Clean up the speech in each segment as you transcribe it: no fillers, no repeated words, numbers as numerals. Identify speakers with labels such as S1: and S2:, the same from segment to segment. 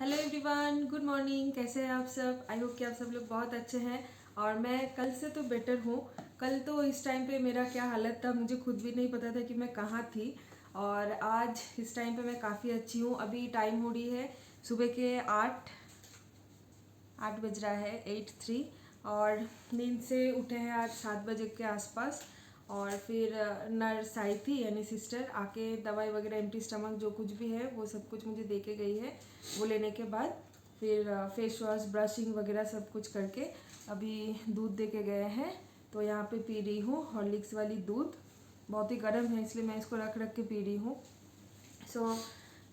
S1: Hello everyone, good morning. कैसे हैं आप सब? आई होप कि आप सब लोग बहुत अच्छे हैं और मैं कल से तो बेटर हूँ। कल तो इस टाइम पे मेरा क्या हालत था मुझे खुद भी नहीं पता था कि मैं कहाँ थी, और आज इस टाइम पे मैं काफ़ी अच्छी हूँ। अभी टाइम हो रही है सुबह के 8 बज रहा है, 8:03, और नींद से उठे हैं आज 7 बजे के आसपास। और फिर नर्स आई थी यानी सिस्टर, आके दवाई वगैरह एम्प्टी स्टमक जो कुछ भी है वो सब कुछ मुझे दे के गई है। वो लेने के बाद फिर फेस वॉश ब्रशिंग वगैरह सब कुछ करके अभी दूध दे के गए हैं। तो यहाँ पे पी रही हूँ हॉर्लिक्स वाली दूध। बहुत ही गर्म है इसलिए मैं इसको रख रख के पी रही हूँ। सो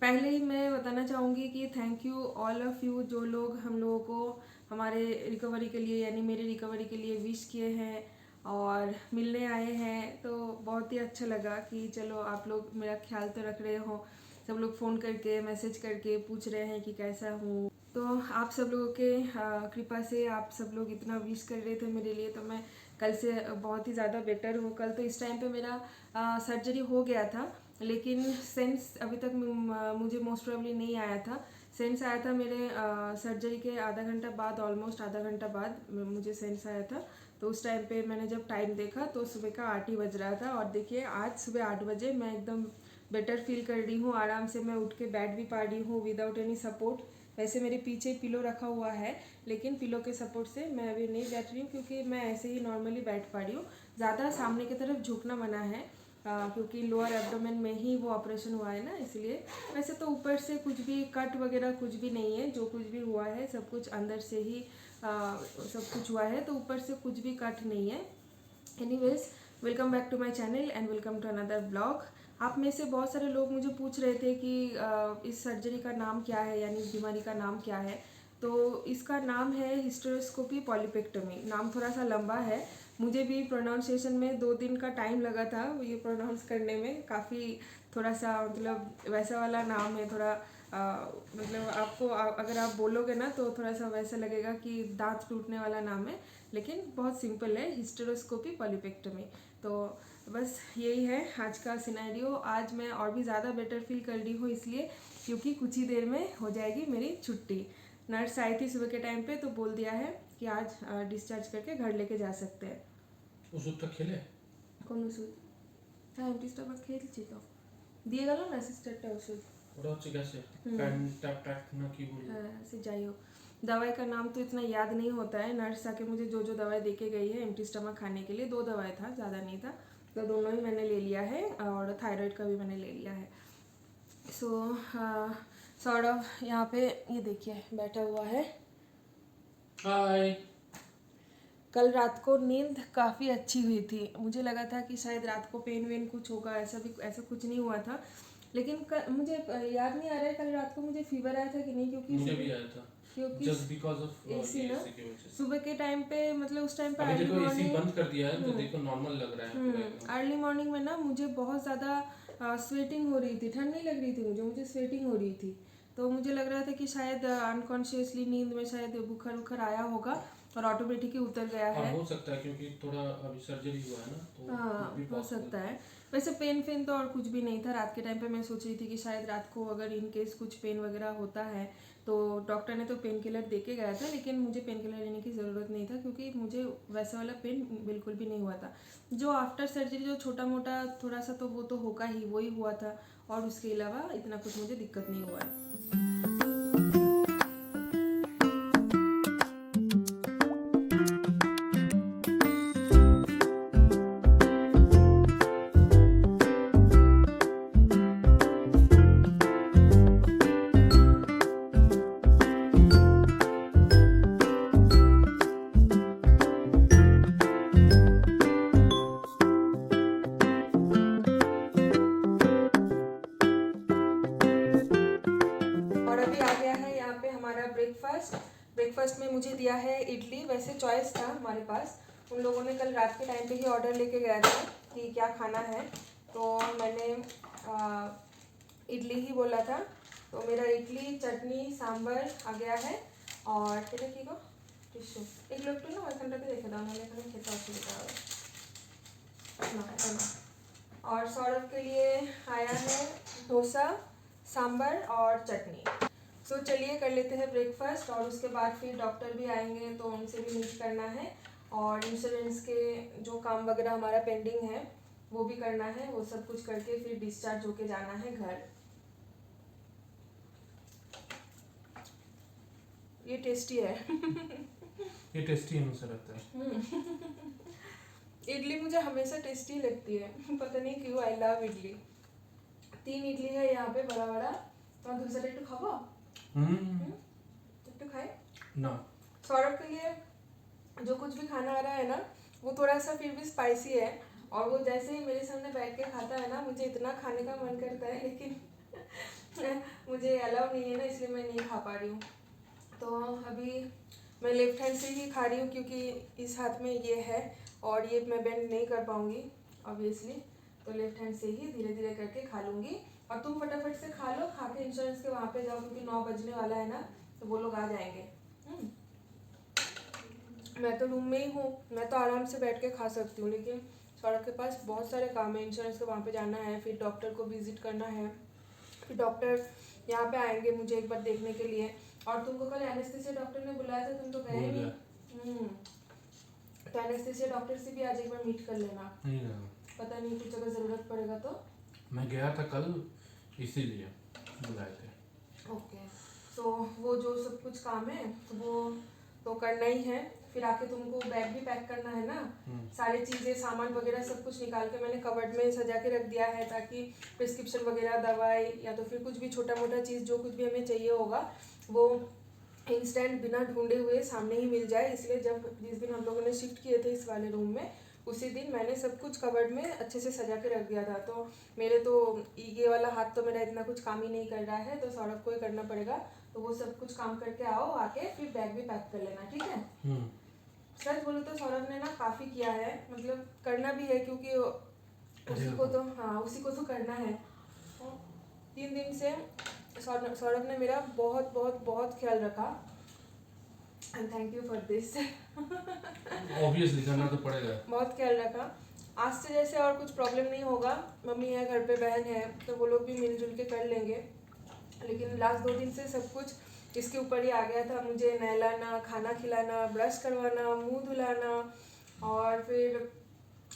S1: पहले ही मैं बताना चाहूँगी कि thank you all of you जो लोग हम लोगों को हमारे रिकवरी के लिए यानी मेरे रिकवरी के लिए विश किए हैं और मिलने आए हैं। तो बहुत ही अच्छा लगा कि चलो आप लोग मेरा ख्याल तो रख रहे हो। सब लोग फ़ोन करके मैसेज करके पूछ रहे हैं कि कैसा हूँ। तो आप सब लोगों के कृपा से आप सब लोग इतना विश कर रहे थे मेरे लिए, तो मैं कल से बहुत ही ज़्यादा बेटर हूँ। कल तो इस टाइम पे मेरा सर्जरी हो गया था, लेकिन सेंस अभी तक मुझे मोस्ट प्रोबेबली नहीं आया था। सेंस आया था मेरे सर्जरी के आधा घंटा बाद, ऑलमोस्ट आधा घंटा बाद मुझे सेंस आया था। तो उस टाइम पे मैंने जब टाइम देखा तो सुबह का 8 ही बज रहा था, और देखिए आज सुबह 8 बजे मैं एकदम बेटर फील कर रही हूँ। आराम से मैं उठ के बैठ भी पा रही हूँ विदाउट एनी सपोर्ट। वैसे मेरे पीछे पिलो रखा हुआ है, लेकिन पिलो के सपोर्ट से मैं अभी नहीं बैठ रही हूँ क्योंकि मैं ऐसे ही नॉर्मली बैठ पा रही हूँ। ज़्यादा सामने की तरफ झुकना मना है क्योंकि लोअर एब्डोमेन में ही वो ऑपरेशन हुआ है ना, इसलिए। वैसे तो ऊपर से कुछ भी कट वगैरह कुछ भी नहीं है, जो कुछ भी हुआ है सब कुछ अंदर से ही सब कुछ हुआ है, तो ऊपर से कुछ भी कट नहीं है। Anyways, welcome back to my channel and welcome to another blog. आप में से बहुत सारे लोग मुझे पूछ रहे थे कि इस सर्जरी का नाम क्या है, यानी इस बीमारी का नाम क्या है। तो इसका नाम है हिस्टेरोस्कोपी पॉलीपेक्टमी। नाम थोड़ा सा लंबा है, मुझे भी प्रोनाउंसिएशन में 2 दिन का टाइम लगा था ये प्रोनाउंस करने में। काफ़ी थोड़ा सा मतलब वैसा वाला नाम है, थोड़ा मतलब आपको अगर आप बोलोगे ना तो थोड़ा सा वैसा लगेगा कि दांत टूटने वाला नाम है, लेकिन बहुत सिंपल है, हिस्टेरोस्कोपी पॉलीपेक्टमी। तो बस यही है आज का सिनेरियो। आज मैं और भी ज़्यादा बेटर फील कर रही हूँ इसलिए क्योंकि कुछ ही देर में हो जाएगी मेरी छुट्टी। नर्स आई थी सुबह के टाइम पे तो बोल दिया है कि आज डिस्चार्ज करके घर लेके जा सकते हैं।
S2: ওষুধটা খেলে
S1: কোন ওষুধ? হ্যাঁ, এমটি স্টমাক খেয়েছি তো। দিয়ে গেল না সিস্টারটা ওষুধ।
S2: ওটা হচ্ছে গ্যাসের
S1: হুম।
S2: প্যান্টাপ্যাক না কি বলবো।
S1: हाँ, से जाई हो। दवाई का नाम तो इतना याद नहीं होता है। नर्स आके मुझे जो जो दवाई दे के गई है एम्प्टी स्टमक खाने के लिए, 2 दवाई था, ज़्यादा नहीं था, तो दोनों ही मैंने ले लिया है और थायराइड का भी मैंने ले लिया है। सो सॉर्ट ऑफ यहाँ पे ये देखिए बैठा हुआ है।
S2: हाय।
S1: कल रात को नींद काफ़ी अच्छी हुई थी। मुझे लगा था कि शायद रात को पेन वेन कुछ होगा, ऐसा कुछ नहीं हुआ था। लेकिन मुझे याद नहीं आ रहा है कल रात को मुझे फीवर आया था कि नहीं, क्योंकि
S2: मुझे भी आया था
S1: क्योंकि
S2: जस्ट बिकॉज ऑफ
S1: एसी ना
S2: एसी की वजह से।
S1: सुबह के टाइम पे, मतलब उस टाइम पे
S2: अभी
S1: अर्ली
S2: देखो एसी
S1: मॉर्निंग,
S2: बंद कर दिया है तो देखो नॉर्मल लग रहा है पूरा एकदम।
S1: अर्ली मॉर्निंग में ना मुझे बहुत ज़्यादा स्वेटिंग हो रही थी। ठंड नहीं लग रही थी मुझे स्वेटिंग हो रही थी। तो मुझे लग रहा था कि शायद अनकॉन्शियसली नींद में शायद बुखार उखार आया होगा और ऑटोमेटिक ही उतर गया
S2: हाँ
S1: है।
S2: हो सकता है क्योंकि थोड़ा अभी सर्जरी हुआ है ना तो
S1: हाँ,
S2: भी
S1: हो
S2: possible
S1: सकता है। वैसे पेन फेन तो और कुछ भी नहीं था। रात के टाइम पे मैं सोच रही थी कि शायद रात को अगर इन केस कुछ पेन वगैरह होता है तो डॉक्टर ने तो पेन किलर दे के गया था, लेकिन मुझे पेन किलर लेने की ज़रूरत नहीं था क्योंकि मुझे वैसा वाला पेन बिल्कुल भी नहीं हुआ था। जो आफ्टर सर्जरी जो छोटा मोटा थोड़ा सा तो वो तो होगा ही, वही हुआ था, और उसके अलावा इतना कुछ मुझे दिक्कत नहीं हुआ है। ब्रेकफास्ट में मुझे दिया है इडली। वैसे चॉइस था हमारे पास, उन लोगों ने कल रात के टाइम पे ही ऑर्डर लेके गया था कि क्या खाना है, तो मैंने इडली ही बोला था। तो मेरा इडली चटनी सांबर आ गया है। और क्या की गो टिश्यू एक लोग तो ना एखानটাতে রেখে দাও, নাহলে এখানে খেতে অসুবিধা হবে না। और सौरभ के लिए आया है डोसा सांबर और चटनी। सो चलिए कर लेते हैं ब्रेकफास्ट और उसके बाद फिर डॉक्टर भी आएंगे तो उनसे भी मीट करना है और इंश्योरेंस के जो काम वगैरह हमारा पेंडिंग है वो भी करना है। वो सब कुछ करके फिर डिस्चार्ज होके जाना है घर। ये टेस्टी है।
S2: ये टेस्टी हमेशा रहता है।
S1: इडली मुझे हमेशा टेस्टी लगती है, पता नहीं क्यों। I love idli. 3 इडली है यहाँ पे बड़ा बड़ा। तो दूसरा एक खाओ। एक खाए
S2: ना।
S1: सौरभ के लिए जो कुछ भी खाना आ रहा है ना वो थोड़ा सा फिर भी स्पाइसी है और वो जैसे ही मेरे सामने बैठ के खाता है ना मुझे इतना खाने का मन करता है, लेकिन मुझे अलाउ नहीं है ना, इसलिए मैं नहीं खा पा रही हूँ। तो अभी मैं लेफ्ट हैंड से ही खा रही हूँ क्योंकि इस हाथ में ये है और ये मैं बेंड नहीं कर पाऊँगी ऑब्वियसली। तो लेफ्ट हैंड से ही धीरे धीरे करके खा लूँगी और तुम फटाफट से खा लो, खा के इंश्योरेंस के वहाँ पे जाओ क्योंकि 9 बजने वाला है ना, तो वो लोग आ जाएंगे। मैं तो रूम में ही हूँ, मैं तो आराम से बैठ के खा सकती हूँ, लेकिन सौरभ के पास बहुत सारे काम है। इंश्योरेंस के वहाँ पे जाना है, फिर डॉक्टर को विजिट करना है, फिर डॉक्टर यहाँ पे आएंगे मुझे एक बार देखने के लिए। और तुमको कल एनेस्थीसिया डॉक्टर ने बुलाया था, तुम तो गए नहीं। तो एनेस्थीसिया डॉक्टर से भी आज एक बार मीट कर लेना।
S2: नहीं गया।
S1: पता नहीं कुछ अगर ज़रूरत पड़ेगा तो।
S2: मैं गया था कल, इसीलिए बुलाए थे।
S1: ओके, तो वो जो सब कुछ काम है वो तो करना ही है। फिर आके तुमको बैग भी पैक करना है ना, सारी चीज़ें सामान वगैरह सब कुछ निकाल के मैंने कवर्ड में सजा के रख दिया है ताकि प्रिस्क्रिप्शन वगैरह दवाई या तो फिर कुछ भी छोटा मोटा चीज़ जो कुछ भी हमें चाहिए होगा वो इंस्टेंट बिना ढूंढे हुए सामने ही मिल जाए। इसलिए जिस दिन हम लोगों ने शिफ्ट किए थे इस वाले रूम में उसी दिन मैंने सब कुछ कवर्ड में अच्छे से सजा के रख दिया था। तो मेरे तो ये वाला हाथ तो मेरा इतना कुछ काम ही नहीं कर रहा है, तो सौरभ को ही करना पड़ेगा। तो वो सब कुछ काम करके आओ, आके फिर बैग भी पैक कर लेना, ठीक है। सच बोलो तो सौरभ ने ना काफ़ी किया है, मतलब करना भी है क्योंकि उसी को तो करना है। 3 दिन से सौरभ ने मेरा बहुत बहुत बहुत ख्याल रखा and thank you for this.
S2: Obviously करना तो पड़ेगा।
S1: बहुत ख्याल रखा। आज से जैसे और कुछ प्रॉब्लम नहीं होगा, मम्मी है घर पे, बहन है, तो वो लोग भी मिलजुल के कर लेंगे। लेकिन लास्ट 2 दिन से सब कुछ इसके ऊपर ही आ गया था। मुझे नहलाना, खाना खिलाना, ब्रश करवाना, मुंह धुलाना और फिर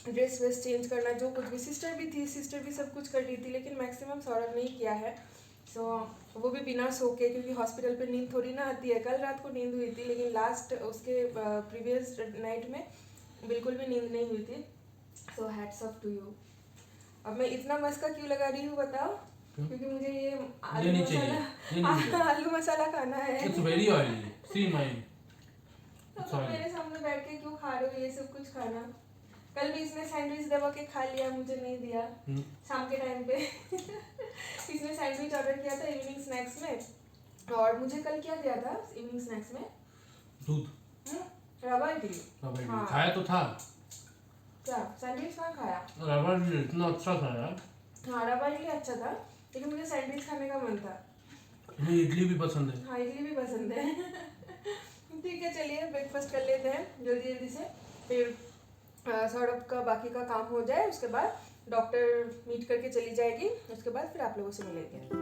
S1: ड्रेस वेस चेंज करना, जो कुछ भी। सिस्टर भी थी, सिस्टर भी सब कुछ कर रही थी, लेकिन मैक्सिमम सौरभ ने ही किया है। सो वो भी बिना सो के, क्योंकि हॉस्पिटल पे नींद थोड़ी ना आती है। कल रात को नींद हुई थी लेकिन लास्ट उसके प्रीवियस नाइट में बिल्कुल भी नींद नहीं हुई थी। So hats off to you. अब मैं इतना मस्का क्यों लगा रही हूँ बताओ? क्योंकि मुझे ये आलू मसाला खाना है।
S2: It's very oily. See mine.
S1: तो मेरे सामने बैठ के क्यों खा रहे हो ये सब कुछ खाना? कल भी इसने सैंडविच दबा के खा लिया, मुझे नहीं दिया। शाम के टाइम पे इसने सैंडविच ऑर्डर किया था इवनिंग स्नैक्स में। और मुझे कल क्या दिया था इवनिंग स्नैक्स में?
S2: दूध।
S1: रवा इडली।
S2: हाँ। खाया तो था।
S1: क्या सैंडविच कहाँ खाया?
S2: रवा इडली इतना अच्छा था यार।
S1: हाँ रवा इडली अच्छा था, लेकिन मुझे सैंडविच खाने का मन था।
S2: मुझे इडली भी पसंद है।
S1: हाँ इडली भी पसंद है। ठीक है, चलिए ब्रेकफास्ट कर लेते हैं जल्दी जल्दी से, फिर सौरभ का बाकी का काम हो जाए, उसके बाद डॉक्टर मीट करके चली जाएगी, उसके बाद फिर आप लोगों से मिलेंगे।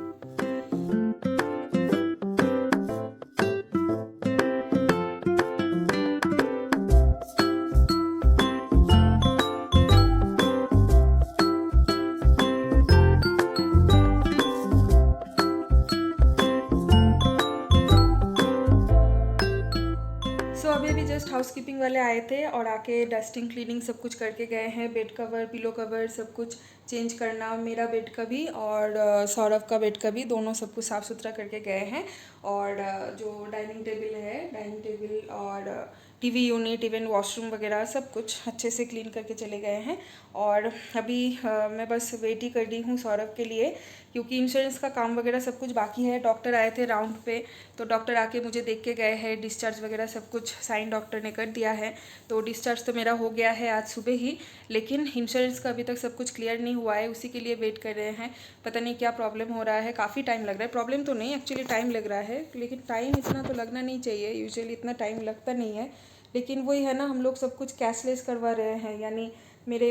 S1: अभी जस्ट हाउसकीपिंग वाले आए थे और आके डस्टिंग क्लीनिंग सब कुछ करके गए हैं। बेड कवर, पिलो कवर सब कुछ चेंज करना, मेरा बेड का भी और सौरभ का बेड का भी, दोनों सब कुछ साफ़ सुथरा करके गए हैं। और जो डाइनिंग टेबल है, डाइनिंग टेबल और टीवी यूनिट, इवन वॉशरूम वगैरह सब कुछ अच्छे से क्लीन करके चले गए हैं। और अभी मैं बस वेट ही कर रही हूँ सौरभ के लिए, क्योंकि इंश्योरेंस का काम वगैरह सब कुछ बाकी है। डॉक्टर आए थे राउंड पे, तो डॉक्टर आके मुझे देख के गए हैं। डिस्चार्ज वगैरह सब कुछ साइन डॉक्टर ने कर दिया है, तो डिस्चार्ज तो मेरा हो गया है आज सुबह ही, लेकिन इंश्योरेंस का अभी तक सब कुछ क्लियर नहीं हुआ है, उसी के लिए वेट कर रहे हैं। पता नहीं क्या प्रॉब्लम हो रहा है, काफ़ी टाइम लग रहा है। प्रॉब्लम तो नहीं, एक्चुअली टाइम लग रहा है, लेकिन टाइम इतना तो लगना नहीं चाहिए, यूजुअली इतना टाइम लगता नहीं है। लेकिन वही है ना, हम लोग सब कुछ कैशलेस करवा रहे हैं, यानी मेरे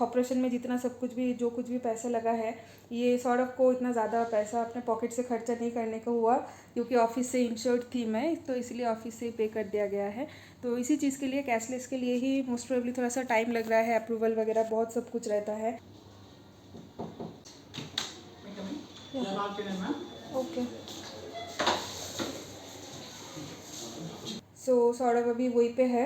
S1: ऑपरेशन में जितना सब कुछ भी जो कुछ भी पैसा लगा है, ये सौरभ को इतना ज़्यादा पैसा अपने पॉकेट से खर्चा नहीं करने का हुआ, क्योंकि ऑफिस से इंश्योर्ड थी मैं, तो इसलिए ऑफिस से ही पे कर दिया गया है। तो इसी चीज़ के लिए, कैशलेस के लिए ही मोस्ट प्रोबेबली थोड़ा सा टाइम लग रहा है, अप्रूवल वगैरह बहुत सब कुछ रहता है। ओके, सो सौरभ अभी वहीं पे है,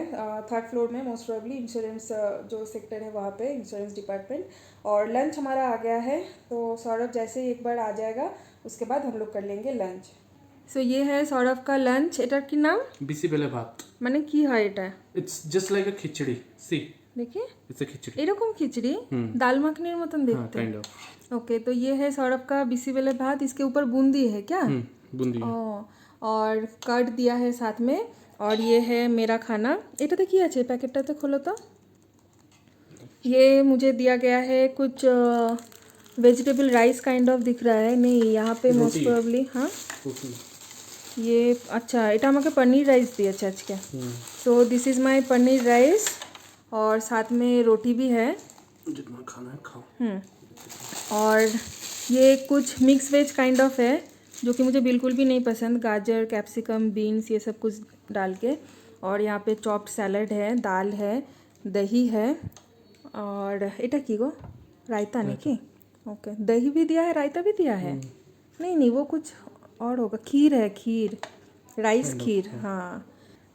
S1: 3rd फ्लोर में मोस्ट प्रोबेबली, इंश्योरेंस जो सेक्टर है वहाँ पे, इंश्योरेंस डिपार्टमेंट। और लंच हमारा आ गया है, तो सौरभ जैसे ही एक बार आ जाएगा उसके बाद हम लोग कर लेंगे लंच। सो ये है सौरभ का लंच। एटार की नाम
S2: बिसी बेले भात।
S1: মানে কি হয় এটা?
S2: It's just like a khichdi. See,
S1: देखिए
S2: it's a khichdi.
S1: এরকম খিচড়ি, दाल मखनी মতन
S2: हाँ,
S1: देखते
S2: kind of.
S1: ओके, तो ये है सौरभ का बिसी बेले भात। इसके ऊपर बूंदी है क्या?
S2: बूंदी है।
S1: और कर्ड दिया है साथ में। और ये है मेरा खाना। এটাতে কি আছে? প্যাকেটটাতে খোলো তো। ये मुझे दिया गया है कुछ वेजिटेबल राइस काइंड ऑफ दिख रहा है। नहीं, यहाँ पे मोस्ट प्रोबेबली हाँ ये अच्छा, এটা আমাকে पनीर राइस दिएছে আজকে। So this is my paneer rice, और साथ में रोटी भी है।
S2: जितना खाना है खाओ।
S1: और ये कुछ मिक्स वेज काइंड ऑफ है, जो कि मुझे बिल्कुल भी नहीं पसंद। गाजर, कैप्सिकम, बीन्स, ये सब कुछ डाल के। और यहाँ पे चॉप्ड सैलड है, दाल है, दही है, और এটা কি গো? रायता नहीं कि? ओके, दही भी दिया है, रायता भी दिया है। नहीं, वो कुछ और होगा। खीर है, खीर, राइस खीर। हाँ,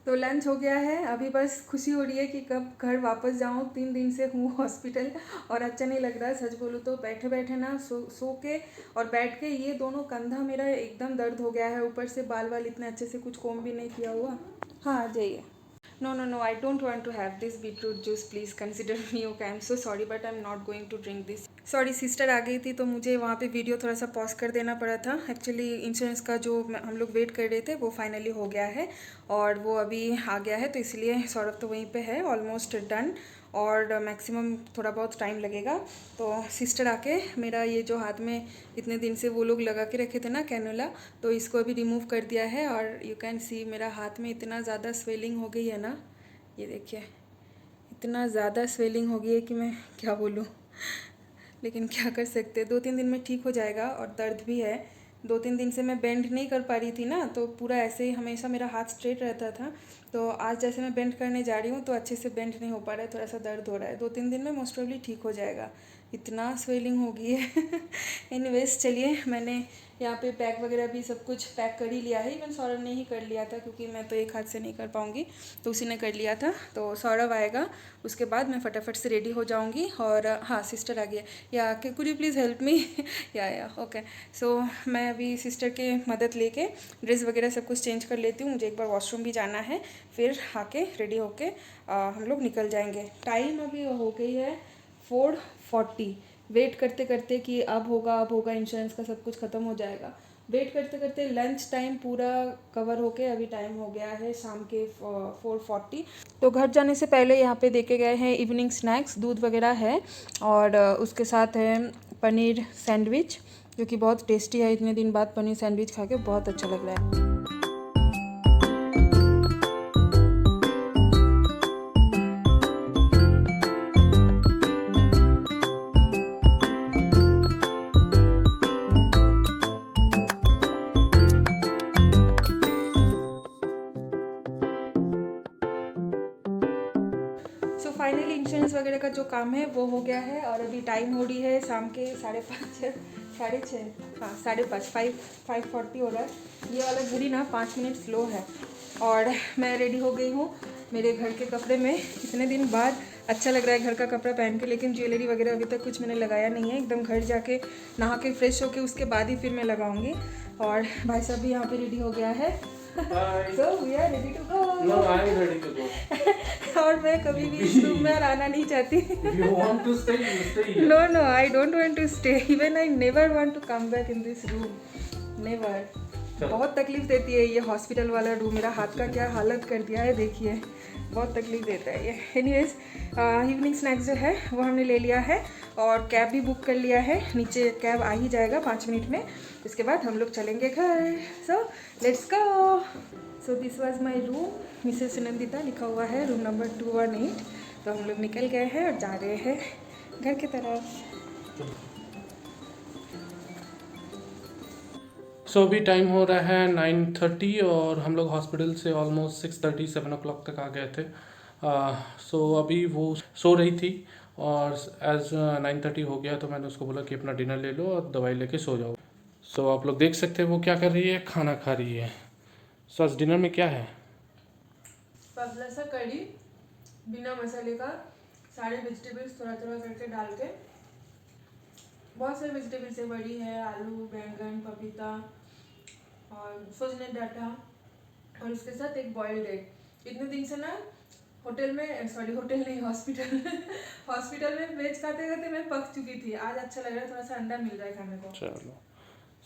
S1: तो लंच हो गया है। अभी बस खुशी हो रही है कि कब घर वापस जाऊँ। 3 दिन से हूँ हॉस्पिटल और अच्छा नहीं लग रहा है। सच बोलूँ तो बैठे बैठे ना सो के और बैठ के ये दोनों कंधा मेरा एकदम दर्द हो गया है। ऊपर से बाल इतने अच्छे से कुछ कोम भी नहीं किया हुआ। हाँ, जाइए। No, I don't want to have this beetroot juice. Please consider me. Okay, I'm so sorry, but I'm not going to drink this. Sorry, sister आ गई थी तो मुझे वहाँ पे वीडियो थोड़ा सा पॉज कर देना पड़ा था। एक्चुअली इंश्योरेंस का जो हम लोग वेट कर रहे थे वो फाइनली हो गया है, और वो अभी आ गया है, तो इसलिए सौरभ तो वहीं पे है, ऑलमोस्ट डन, और मैक्सिमम थोड़ा बहुत टाइम लगेगा। तो सिस्टर आके मेरा ये जो हाथ में इतने दिन से वो लोग लगा के रखे थे ना कैनुला, तो इसको अभी रिमूव कर दिया है। और यू कैन सी मेरा हाथ में इतना ज़्यादा स्वेलिंग हो गई है ना, ये देखिए, इतना ज़्यादा स्वेलिंग हो गई है कि मैं क्या बोलूँ, लेकिन क्या कर सकते। 2-3 दिन में ठीक हो जाएगा। और दर्द भी है। 2-3 दिन से मैं बेंड नहीं कर पा रही थी ना, तो पूरा ऐसे ही हमेशा मेरा हाथ स्ट्रेट रहता था। तो आज जैसे मैं बेंड करने जा रही हूँ तो अच्छे से बेंड नहीं हो पा रहा है, थोड़ा सा दर्द हो रहा है। 2-3 दिन में मोस्ट प्रोबेबली ठीक हो जाएगा। इतना स्वेलिंग हो गई है। एनीवेज, चलिए, मैंने यहाँ पे बैग वगैरह भी सब कुछ पैक कर ही लिया है। इवन सौरभ ने ही कर लिया था, क्योंकि मैं तो एक हाथ से नहीं कर पाऊँगी, तो उसी ने कर लिया था। तो सौरभ आएगा उसके बाद मैं फटाफट से रेडी हो जाऊँगी। और हाँ, सिस्टर आ गई। या could you please help me? या ओके। सो मैं अभी सिस्टर के मदद लेके ड्रेस वगैरह सब कुछ चेंज कर लेती हूँ। मुझे एक बार वॉशरूम भी जाना है, फिर आके रेडी होके हम लोग निकल जाएंगे। टाइम अभी हो गई है 4:40। वेट करते करते कि अब होगा, इंश्योरेंस का सब कुछ ख़त्म हो जाएगा। वेट करते करते लंच टाइम पूरा कवर होके अभी टाइम हो गया है शाम के 4:40। तो घर जाने से पहले यहाँ पे देके गए हैं इवनिंग स्नैक्स, दूध वगैरह है, और उसके साथ है पनीर सैंडविच, जो कि बहुत टेस्टी है। इतने दिन बाद पनीर सैंडविच खा के बहुत अच्छा लग रहा है। फाइनली इंश्योरेंस वगैरह का जो काम है वो हो गया है, और अभी टाइम हो रही है शाम के 5:30 हाँ 5:40 हो रहा है। ये वाला घड़ी ना 5 मिनट स्लो है। और मैं रेडी हो गई हूँ मेरे घर के कपड़े में। इतने दिन बाद अच्छा लग रहा है घर का कपड़ा पहन के, लेकिन ज्वेलरी वगैरह अभी तक कुछ मैंने लगाया नहीं है। एकदम घर जाके नहा के फ्रेश होके उसके बाद ही फिर मैं लगाऊंगी। और भाई साहब भी यहाँ पे रेडी हो गया है। So we are ready to go.
S2: No, I am ready to go.
S1: और मैं कभी भी इस रूम में आना नहीं चाहती।
S2: You want to stay, you stay here.
S1: No, I don't want to stay. Even I never want to come back in this room. Never. बहुत तकलीफ देती है ये हॉस्पिटल वाला रूम। मेरा हाथ का क्या हालत कर दिया है देखिए, बहुत तकलीफ देता है ये। एनीवेज, इवनिंग स्नैक्स जो है वो हमने ले लिया है, और कैब भी बुक कर लिया है। नीचे कैब आ ही जाएगा 5 मिनट में। इसके बाद हम लोग चलेंगे घर। So let's go. So this was my room. Mrs Nandita लिखा हुआ है, रूम नंबर 218। तो हम लोग निकल गए हैं और जा रहे हैं घर की तरफ।
S2: सो अभी टाइम हो रहा है 9:30 और हम लोग हॉस्पिटल से ऑलमोस्ट 6:30 7 o'clock तक आ गए थे। सो अभी वो सो रही थी और एज 9:30 हो गया तो मैंने उसको बोला कि अपना डिनर ले लो और दवाई लेके सो जाओ। सो आप लोग देख सकते हैं वो क्या कर रही है, खाना खा रही है। सो आज डिनर में क्या है?
S1: पतला सा कड़ी बिना मसाले का, सारे वेजिटेबल्स थोड़ा थोड़ा करके डाल के, बहुत सारे वेजिटेबल्स है, बड़ी है, आलू, बैंगन, पपीता और सोजने डाटा, और उसके साथ एक बॉइल्ड एग। इतने दिन से ना होटल में, सॉरी होटल नहीं, हॉस्पिटल हॉस्पिटल में वेज खाते खाते मैं पक चुकी थी। आज अच्छा लग रहा है, थोड़ा सा अंडा मिल रहा है खाने को।
S2: चलो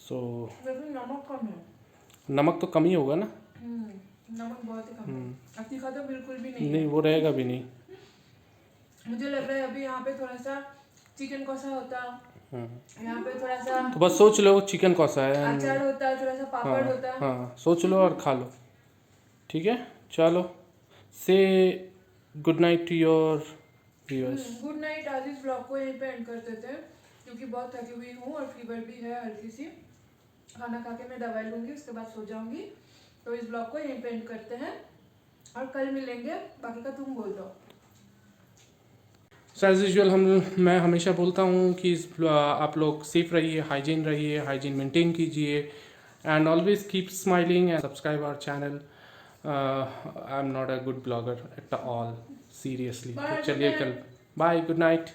S2: सो
S1: लेकिन नमक कम है।
S2: नमक तो कम ही होगा ना?
S1: नमक बहुत ही कम है। तीखा तो बिल्कुल भी नहीं
S2: नहीं
S1: है।
S2: वो रहेगा भी नहीं।
S1: मुझे लग रहा है अभी यहाँ पे थोड़ा सा चिकन कषा होता, यहाँ पे थोड़ा सा
S2: तो बस सोच लो चिकन कौसा है,
S1: अचार होता, थोड़ा सा पापड़ होता।
S2: हाँ सोच लो और खा लो। ठीक है चलो, say good night to your viewers.
S1: Good night. आज इस ब्लॉग को यहीं पे एंड कर देते हैं क्योंकि बहुत थकी हुई हूँ और फीवर भी है हल्की सी। खाना खा के मैं दवाई लूँगी, उसके बाद सो जाऊँगी। तो इस ब्लॉग को यहीं पे एंड करते हैं और कल मिलेंगे। बाकी का तुम बोल दो।
S2: सो एज यूजुअल मैं हमेशा बोलता हूँ कि आप लोग सेफ रहिए, हाइजीन मेंटेन कीजिए and always keep smiling and subscribe our channel. I am not a good blogger at all, seriously. चलिए कल, बाय, गुड नाइट।